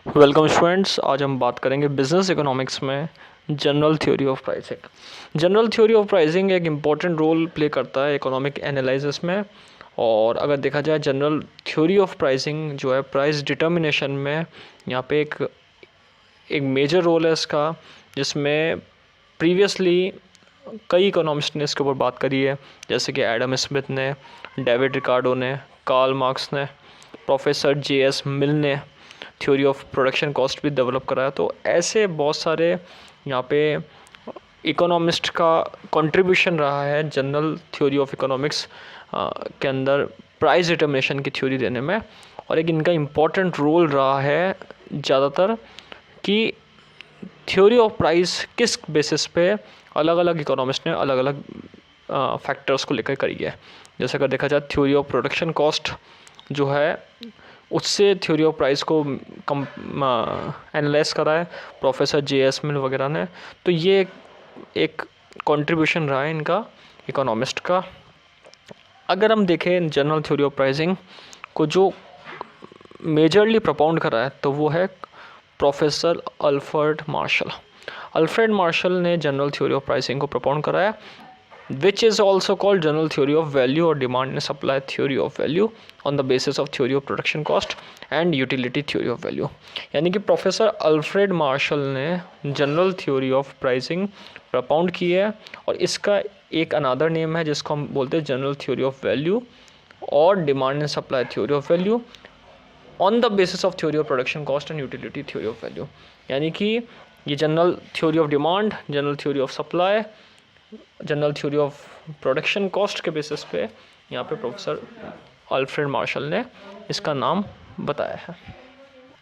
Welcome students. आज हम बात करेंगे बिजनेस इकोनॉमिक्स में general theory of pricing. General theory of pricing एक इम्पॉर्टेंट रोल प्ले करता है इकोनॉमिक एनालिसिस में। और अगर देखा जाए जनरल थ्योरी ऑफ प्राइसिंग जो है प्राइस डिटर्मिनेशन में, यहाँ पे एक मेजर रोल है इसका, जिसमें प्रीवियसली कई इकोनॉमिस्ट ने इसके ऊपर बात करी है, जैसे कि एडम स्मिथ ने, डेविड रिकार्डो ने, कार्ल मार्क्स ने, प्रोफेसर जे.एस. मिल ने थ्योरी ऑफ प्रोडक्शन कॉस्ट भी डेवलप कराया। तो ऐसे बहुत सारे यहाँ पे इकोनॉमिस्ट का कंट्रीब्यूशन रहा है जनरल थ्योरी ऑफ इकोनॉमिक्स के अंदर प्राइस डिटर्मिनेशन की थ्योरी देने में। और एक इनका इम्पॉर्टेंट रोल रहा है ज़्यादातर कि थ्योरी ऑफ प्राइस किस बेसिस पे अलग अलग इकोनॉमिस्ट ने अलग अलग फैक्टर्स को लेकर करी है। जैसे अगर देखा जाए थ्योरी ऑफ प्रोडक्शन कॉस्ट जो है, उससे थ्योरी ऑफ प्राइस को एनालाइज करा है प्रोफेसर जे.एस. मिल वगैरह ने। तो ये एक कंट्रीब्यूशन रहा है इनका इकोनॉमिस्ट का। अगर हम देखें जनरल थ्योरी ऑफ प्राइसिंग को जो मेजरली प्रपोंड करा है तो वो है professor Alfred Marshall. Alfred Marshall ने जनरल थ्योरी ऑफ प्राइसिंग को प्रपोंड कराया, which is also called general theory of value or demand and supply theory of value on the basis of theory of production cost and utility theory of value। यानी कि professor Alfred Marshall ने general theory of pricing प्रपोंड की है, और इसका एक another name है जिसको हम बोलते हैं जनरल थ्योरी ऑफ वैल्यू और demand and supply theory of value on the basis of theory of production cost and utility theory of value. यानी कि ये general theory of demand, general theory of supply, general theory of production cost के basis पे यहाँ पे professor Alfred Marshall ने इसका नाम बताया है।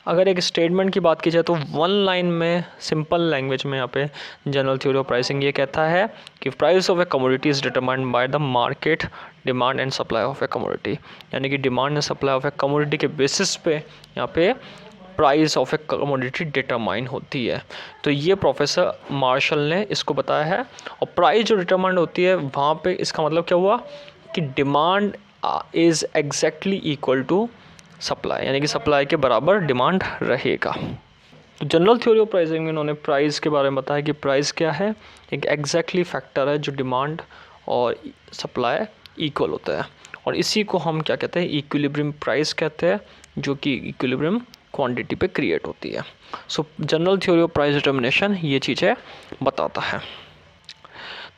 अगर एक स्टेटमेंट की बात की जाए तो वन लाइन में सिंपल लैंग्वेज में यहाँ पे जनरल थ्योरी ऑफ प्राइसिंग ये कहता है कि price of A commodity is determined by the market demand and supply of A commodity. यानी कि demand and supply of A commodity के बेसिस पे यहाँ पे price of A commodity determine होती है। तो ये प्रोफेसर मार्शल ने इसको बताया है। और प्राइस जो डिटरमाइंड होती है वहाँ पे इसका मतलब क्या हुआ कि demand is exactly equal to supply, यानी कि सप्लाई के बराबर डिमांड रहेगा। तो जनरल थ्योरी ऑफ प्राइसिंग में इन्होंने प्राइस के बारे में बताया कि प्राइस क्या है, एक एग्जैक्टली फैक्टर है जो डिमांड और सप्लाई इक्वल होता है। और इसी को हम क्या कहते हैं, इक्विलिब्रियम प्राइस कहते हैं, जो कि इक्विलिब्रियम क्वांटिटी पे क्रिएट होती है। सो general theory of price determination ये चीज़ें बताता है।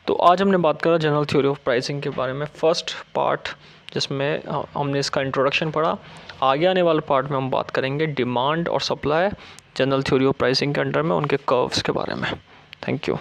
तो आज हमने बात करा जनरल थ्योरी ऑफ प्राइसिंग के बारे में फर्स्ट पार्ट, जिसमें हमने इसका इंट्रोडक्शन पढ़ा। आगे आने वाले पार्ट में हम बात करेंगे डिमांड और supply general theory of pricing के अंडर में उनके कर्व्स के बारे में। Thank you.